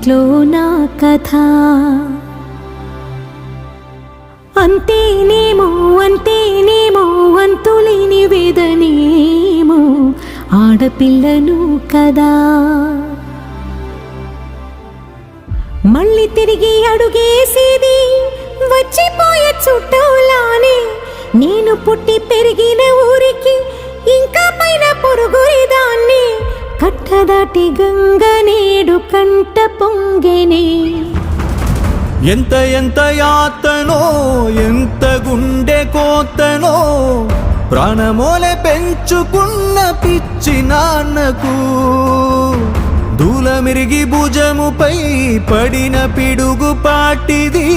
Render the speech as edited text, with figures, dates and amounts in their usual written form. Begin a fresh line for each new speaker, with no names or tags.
ఇంట్లో నా కథ. అంతేనేమో అంతేనేమో అంతులేని వేదనేమో ఆడపిల్లను కదా. మళ్ళీ తిరిగి అడుగేసేది వచ్చిపోయే చుట్టూలానే. నేను పుట్టి పెరిగిన ఊరికి ఇంకా పైన పొరుగురిదాన్ని. కట్టదాటి గంగ నేడు కంట పొంగెనే.
ఎంత ఎంత యాతనో ఎంత గుండె కోతనో ప్రాణమోలే పెంచుకున్న పిచ్చి నాన్నకు. దూలమిరిగి భుజముపై పడిన పిడుగు పాటిది